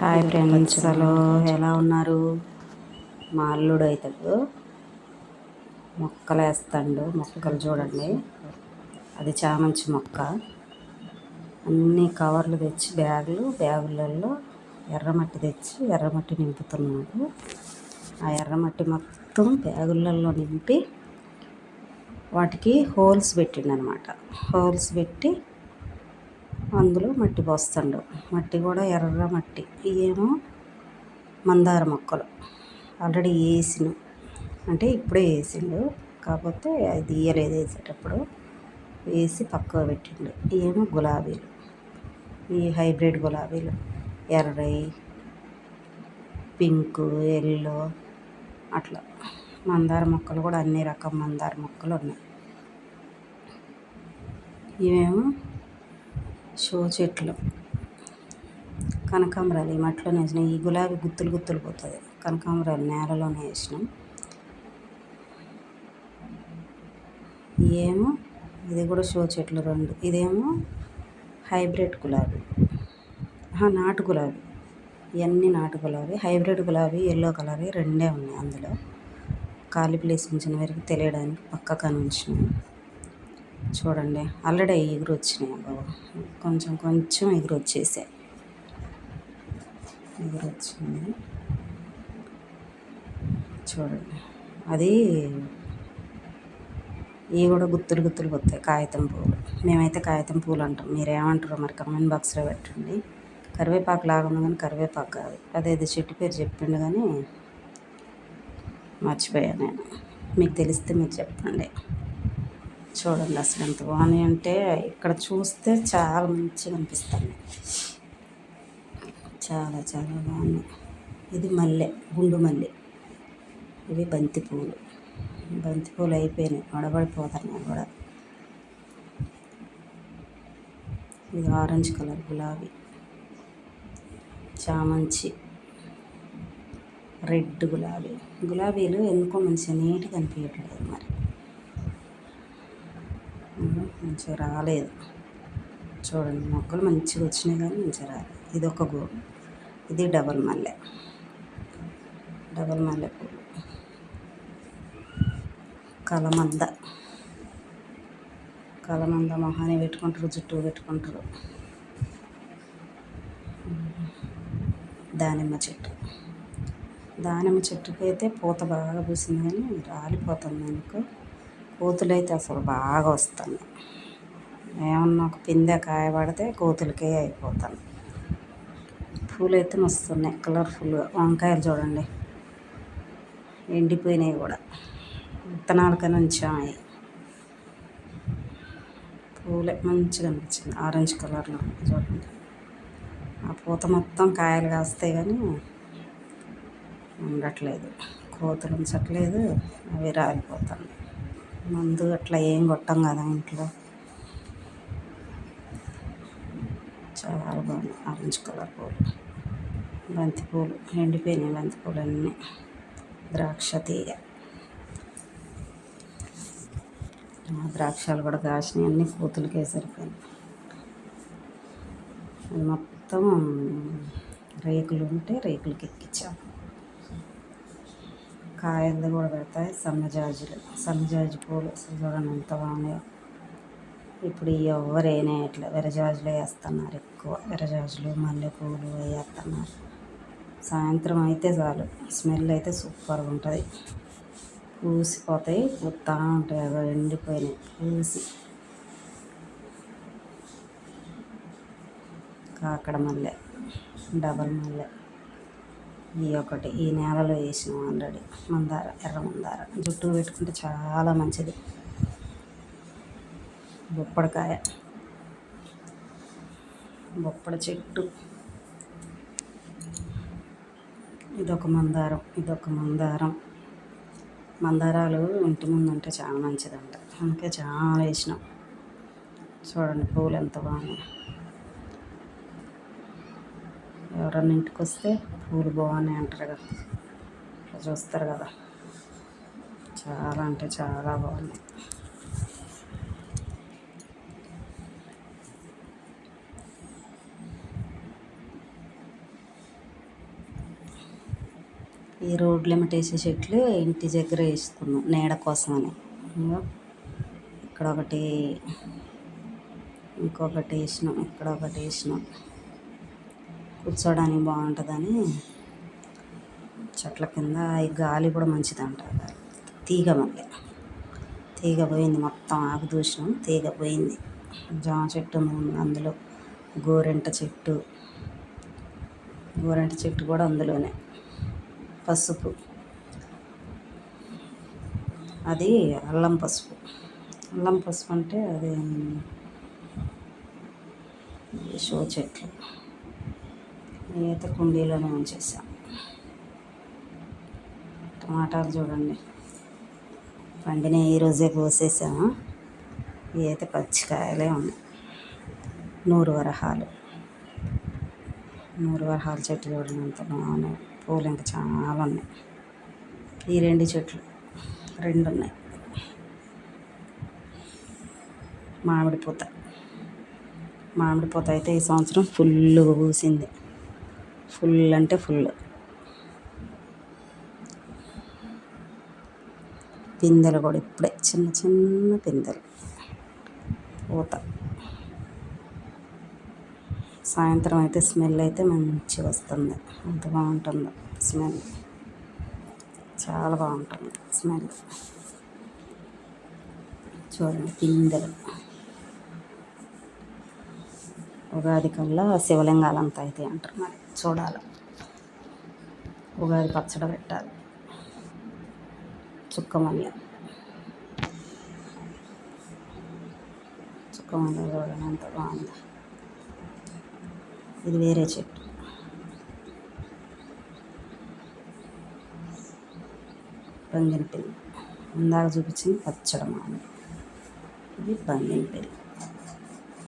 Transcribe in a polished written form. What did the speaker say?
Hi friends, hello, ఎలా ఉన్నారు? మా అల్లుడు అవుతాడు, మొక్కలు వేస్తాడు. మొక్కలు చూడండి, అది చామంచి మొక్క. అన్ని కవర్లు తెచ్చి బ్యాగులలో ఎర్రమట్టి తెచ్చి ఎర్రమట్టి నింపుతున్నాడు. ఆ ఎర్రమట్టి మొత్తం బ్యాగులలో నింపి వాటికి హోల్స్ పెట్టిండు అనమాట. హోల్స్ పెట్టి అందులో మట్టి పోస్తాడు. మట్టి కూడా ఎర్ర మట్టి. ఇవేమో మందార మొక్కలు ఆల్రెడీ వేసిన, అంటే ఇప్పుడే వేసిండు, కాకపోతే అది తీయలేదు. వేసేటప్పుడు వేసి పక్కకు పెట్టిండు. ఇవేమో గులాబీలు, ఈ హైబ్రిడ్ గులాబీలు, ఎర్రయి, పింకు, ఎల్లో, అట్లా మందార మొక్కలు కూడా అన్ని రకం మందార మొక్కలు ఉన్నాయి. ఇవేమో షో చెట్లు, కనకాంబరాలు ఈ మట్టిలోనే వేసినాం. ఈ గులాబీ గుత్తులు గుత్తులు పోతుంది, కనకాంబరాలు నేలలోనే వేసినాం. ఏమో ఇది కూడా షో చెట్లు రెండు. ఇదేమో హైబ్రిడ్ గులాబీ, నాటు గులాబీ. ఇవన్నీ నాటు గులాబీ. హైబ్రిడ్ గులాబీ ఎల్లో కలర్ రెండే ఉన్నాయి. అందులో ఖాళీ ప్లేస్ ఉంచిన వరకు తెలియడానికి పక్కకు ఉంచినాం. చూడండి, ఆల్రెడీ ఎగురు వచ్చినాయి. బాబు కొంచెం కొంచెం ఎగురు వచ్చేసాయి. ఎగురు వచ్చింది చూడండి. అది ఇవి కూడా గుత్తులు గుత్తులు పోతాయి, కాగితం పువ్వులు. మేమైతే కాగితం పువ్వులు అంటాం. మీరేమంటారో మరి కామెంట్ బాక్స్లో పెట్టండి. కరివేపాకు లాగా ఉంది కానీ కరివేపాకు కాదు. అదేదో చెట్టు పేరు చెప్పిండు కానీ మర్చిపోయాను నేను. మీకు తెలిస్తే మీరు చెప్పండి. చూడండి అసలు ఎంత బాగున్నాయి అంటే, ఇక్కడ చూస్తే చాలా మంచిగా అనిపిస్తుంది. చాలా చాలా బాగున్నాయి. ఇది మల్లె, గుండు మల్లె. ఇవి బంతి పువ్వులు. బంతి పూలు అయిపోయినాయి, వడబడిపోతున్నాయి కూడా. ఇది ఆరెంజ్ కలర్ గులాబీ, చామంచి, రెడ్ గులాబీ. గులాబీలు ఎందుకో మంచిగా నీట్గా అనిపించట్లేదు, మరి మంచిగా రాలేదు. చూడండి, మొక్కలు మంచిగా వచ్చినాయి కానీ మంచిగా రాలేదు. ఇది ఒక ఇది డబల్ మల్లె పువ్వు. కలమంద మొహాన్ని పెట్టుకుంటారు, జుట్టు పెట్టుకుంటారు. దానిమ్మ చెట్టుకి అయితే పూత బాగా పూసింది కానీ రాలిపోతుంది అనుకో. కోతులు అయితే అసలు బాగా వస్తుంది. ఏమన్నా ఒక పిందె కాయ పడితే కోతులకే అయిపోతాను. పూలు అయితే మస్తున్నాయి, కలర్ఫుల్గా. వంకాయలు చూడండి, ఎండిపోయినాయి కూడా. విత్తనాలకని ఉంచాయి. పూలే మంచిగా అనిపించింది, ఆరెంజ్ కలర్లో చూడండి. ఆ పూత మొత్తం కాయలు కాస్తాయి కానీ ఉండట్లేదు, కోతులు ఉంచట్లేదు, అవి రాలిపోతాయి. మందు అట్లా ఏం కొట్టం కదా ఇంట్లో. చాలా బాగుంది ఆరెంజ్ కలర్ పూలు. బంతిపూలు ఎండిపోయినాయి, బంతిపూలు అన్నీ. ద్రాక్ష తీగ, ద్రాక్షలు కూడా కాసినాయి, అన్నీ కోతులకే సరిపోయినాయి. అది మొత్తం రేకులు ఉంటే రేకులకి ఎక్కించాం. కాయలు కూడా పెడతాయి. సన్నజాజి పూలు అసలు చూడండి ఎంత బాగున్నాయో. ఇప్పుడు ఎవరైనా ఇట్లా విరజాజులు వేస్తున్నారు, ఎక్కువ విరజాజులు, మల్లెపూలు వేస్తున్నారు. సాయంత్రం అయితే చాలు, స్మెల్ అయితే సూపర్గా ఉంటుంది. పూసిపోతాయి, పూస్తూ ఉంటాయి. అవి ఎండిపోయినాయి పూసి. కాకడ మల్లె, డబల్ మల్లె. ఈ ఒకటి ఈ నేలలో వేసినాం ఆల్రెడీ. మందార, ఎర్ర మందార జుట్టు పెట్టుకుంటే చాలా మంచిది. బొప్పడ చెట్టు. ఇదొక మందారం. మందారాలు ఇంటి ముందు ఉంటే చాలా మంచిదంట, అందుకే చాలా వేసినాం. చూడండి పూలు ఎంత బాగున్నాయి. ఎవరన్నా ఇంటికి వస్తే పూలు బాగున్నాయి అంటారు కదా, ఇట్లా చూస్తారు కదా. చాలా అంటే చాలా బాగున్నాయి. ఈ రోడ్ లిమిట్ వేసే చెట్లు ఇంటి దగ్గర వేసుకున్నాం నీడ కోసమని. ఇంకో ఇక్కడ ఒకటి, ఇంకొకటి వేసినాం, ఇక్కడ ఒకటి వేసినాం. కూర్చోడానికి బాగుంటుందని చెట్ల కింద. ఈ గాలి కూడా మంచిదంట. తీగ మళ్ళీ తీగ పోయింది, మొత్తం ఆకు దూసినాం, తీగ పోయింది. జామ చెట్టు ఉంది అందులో, గోరెంట చెట్టు కూడా అందులోనే. పసుపు, అది అల్లం పసుపు. అల్లం పసుపు అంటే అది షో చెట్లు. నేనైతే కుండీలోనే ఉంచేసాను. టమాటాలు చూడండి పండిన ఈరోజే కోసేసాము. ఇవి అయితే పచ్చికాయలే ఉన్నాయి. నూరు వరహాలు చెట్టు చూడండి ఎంత బాగున్నాయి. పూలు ఇంకా చాలా ఉన్నాయి. ఈ 2 చెట్లు 2 ఉన్నాయి. మామిడి పూత అయితే ఈ సంవత్సరం ఫుల్గా పూసింది. ఫుల్ అంటే ఫుల్. పిందెలు కూడా ఇప్పుడే చిన్న చిన్న పిందెలు. పూత సాయంత్రం అయితే స్మెల్ అయితే మంచిగా వస్తుంది. ఎంత బాగుంటుందో స్మెల్, చాలా బాగుంటుంది స్మెల్. చూడండి పిందెలు. ఉగాది కల్లా శివలింగాలంతా అయితే అంటారు. మరి చూడాలి. ఉగాది పచ్చడి పెట్టాలి. చుక్కమల్లె చూడండి ఎంత బాగుంది. ఇది వేరే చెట్టు. బంగినపల్లి ఇందాక చూపించింది పచ్చడి మామిడి. ఇది బంగినపల్లి.